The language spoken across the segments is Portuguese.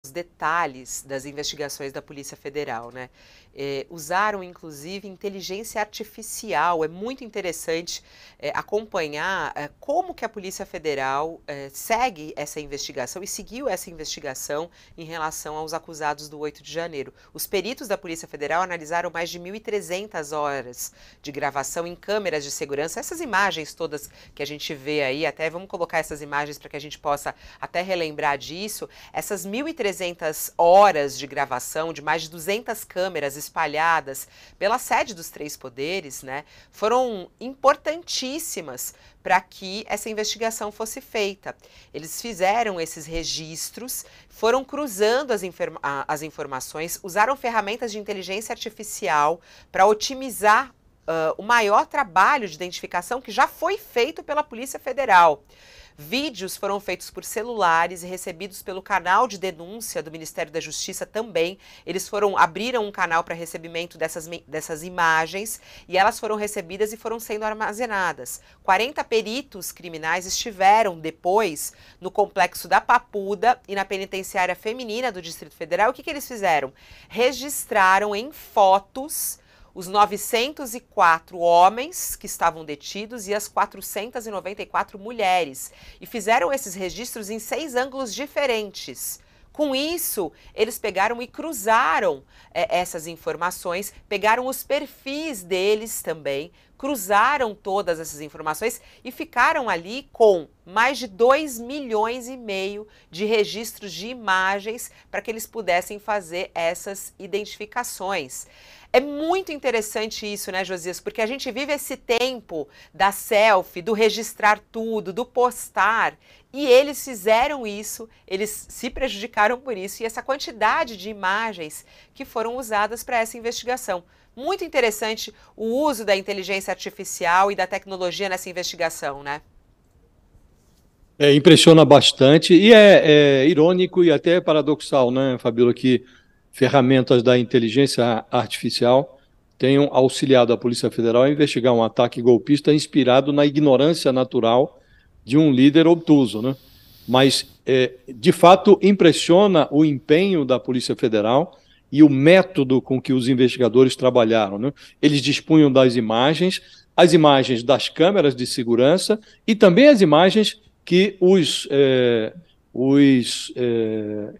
os detalhes das investigações da Polícia Federal, né? Usaram, inclusive, inteligência artificial. É muito interessante acompanhar como que a Polícia Federal segue essa investigação e seguiu essa investigação em relação aos acusados do 8 de janeiro. Os peritos da Polícia Federal analisaram mais de 1.300 horas de gravação em câmeras de segurança. Essas imagens todas que a gente vê aí, até vamos colocar essas imagens para que a gente possa até relembrar disso. Essas 1.300 horas de gravação de mais de 200 câmeras espalhadas pela sede dos três poderes, né, foram importantíssimas para que essa investigação fosse feita. Eles fizeram esses registros, foram cruzando as informações, usaram ferramentas de inteligência artificial para otimizar o maior trabalho de identificação que já foi feito pela Polícia Federal. Vídeos foram feitos por celulares e recebidos pelo canal de denúncia do Ministério da Justiça também. Eles abriram um canal para recebimento dessas imagens e elas foram recebidas e foram sendo armazenadas. 40 peritos criminais estiveram depois no complexo da Papuda e na penitenciária feminina do Distrito Federal. O que eles fizeram? Registraram em fotos os 904 homens que estavam detidos e as 494 mulheres. E fizeram esses registros em 6 ângulos diferentes. Com isso, eles pegaram e cruzaram essas informações, pegaram os perfis deles também, cruzaram todas essas informações e ficaram ali com mais de 2,5 milhões de registros de imagens para que eles pudessem fazer essas identificações. É muito interessante isso, né, Josias? Porque a gente vive esse tempo da selfie, do registrar tudo, do postar, e eles fizeram isso, eles se prejudicaram por isso, e essa quantidade de imagens que foram usadas para essa investigação. Muito interessante o uso da inteligência artificial e da tecnologia nessa investigação, né? Impressiona bastante e é irônico e até paradoxal, né, Fabíola, que ferramentas da inteligência artificial tenham auxiliado a Polícia Federal a investigar um ataque golpista inspirado na ignorância natural de um líder obtuso, né? Mas, de fato, impressiona o empenho da Polícia Federal e o método com que os investigadores trabalharam, né? Eles dispunham das imagens, as imagens das câmeras de segurança e também as imagens que os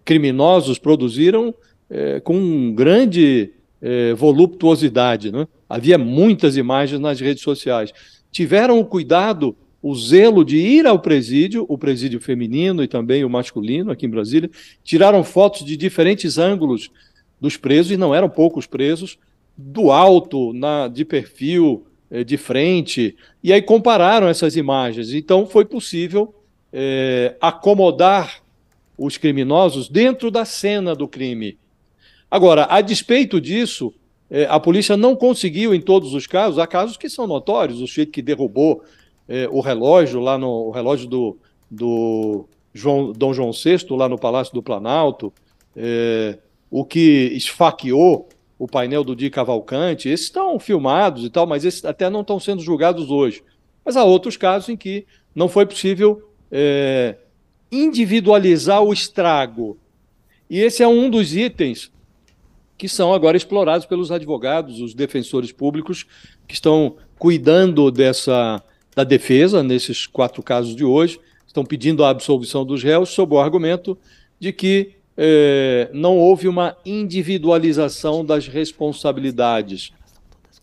criminosos produziram com grande voluptuosidade, né? Havia muitas imagens nas redes sociais. Tiveram o cuidado, o zelo de ir ao presídio, o presídio feminino e também o masculino aqui em Brasília, tiraram fotos de diferentes ângulos dos presos, e não eram poucos presos, do alto, de perfil, de frente, e aí compararam essas imagens. Então foi possível acomodar os criminosos dentro da cena do crime. Agora, a despeito disso, a polícia não conseguiu, em todos os casos, há casos que são notórios, o sujeito que derrubou o relógio, o relógio do Dom João VI, lá no Palácio do Planalto, o que esfaqueou o painel do Di Cavalcante, esses estão filmados e tal, mas esses até não estão sendo julgados hoje. Mas há outros casos em que não foi possível individualizar o estrago. E esse é um dos itens que são agora explorados pelos advogados, os defensores públicos, que estão cuidando da defesa nesses 4 casos de hoje, estão pedindo a absolvição dos réus sob o argumento de que não houve uma individualização das responsabilidades.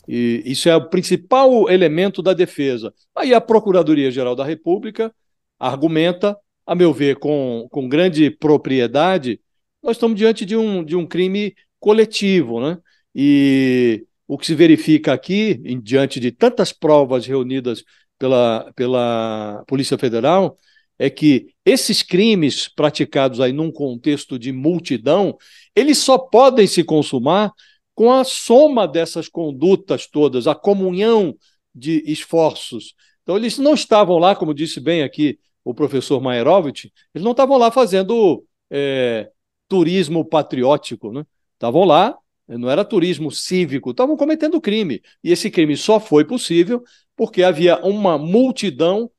E isso é o principal elemento da defesa. Aí a Procuradoria-Geral da República argumenta, a meu ver, com grande propriedade, nós estamos diante de um crime coletivo, né? E o que se verifica aqui, diante de tantas provas reunidas pela Polícia Federal, é que esses crimes praticados aí num contexto de multidão, eles só podem se consumar com a soma dessas condutas todas, a comunhão de esforços. Então, eles não estavam lá, como disse bem aqui o professor Maerovitch, eles não estavam lá fazendo turismo patriótico, né? Estavam lá, não era turismo cívico, estavam cometendo crime. E esse crime só foi possível porque havia uma multidão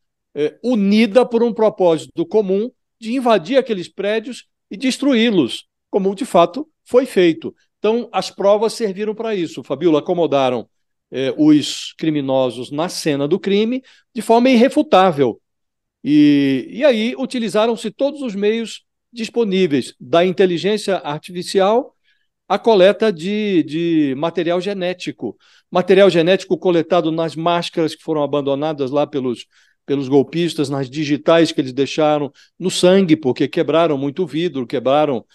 unida por um propósito comum de invadir aqueles prédios e destruí-los. como de fato foi feito. Então, as provas serviram para isso. Fabíola, acomodaram os criminosos na cena do crime de forma irrefutável. E aí utilizaram-se todos os meios disponíveis, da inteligência artificial à coleta de material genético coletado nas máscaras que foram abandonadas lá pelos golpistas, nas digitais que eles deixaram, no sangue, porque quebraram muito vidro, quebraram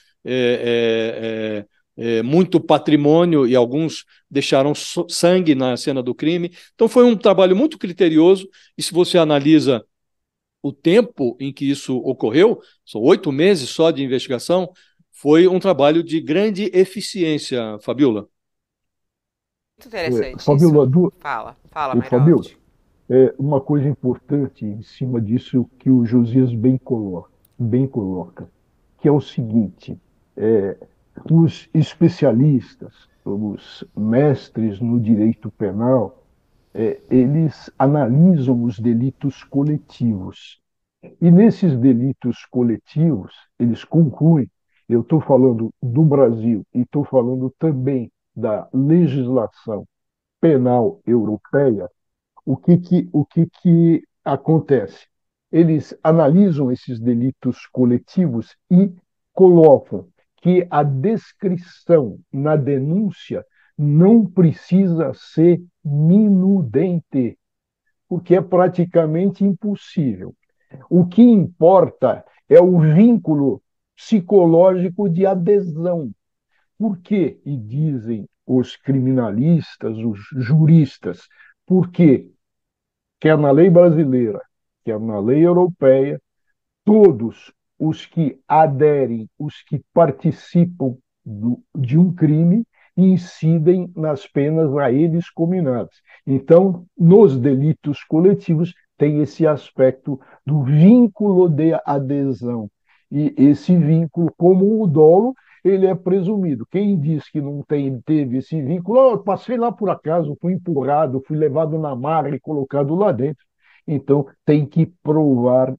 muito patrimônio e alguns deixaram sangue na cena do crime. Então foi um trabalho muito criterioso e se você analisa o tempo em que isso ocorreu, são 8 meses só de investigação, foi um trabalho de grande eficiência, Fabiola. Muito interessante isso. Fabiola, Fala, Fabiola, Mairovski. uma coisa importante em cima disso que o Josias bem coloca, que é o seguinte: é, os especialistas, os mestres no direito penal, eles analisam os delitos coletivos. E nesses delitos coletivos, eles concluem, eu estou falando do Brasil e estou falando também da legislação penal europeia, o que acontece? Eles analisam esses delitos coletivos e colocam que a descrição na denúncia não precisa ser minudente, porque é praticamente impossível. O que importa é o vínculo psicológico de adesão. Por quê? E dizem os criminalistas, os juristas, porque quer na lei brasileira, quer na lei europeia, todos os que aderem, os que participam de um crime, incidem nas penas a eles cominadas. Então, nos delitos coletivos, tem esse aspecto do vínculo de adesão. E esse vínculo, como o dolo, ele é presumido. Quem diz que não teve esse vínculo, oh, eu passei lá por acaso, fui empurrado, fui levado na marra e colocado lá dentro. Então, tem que provar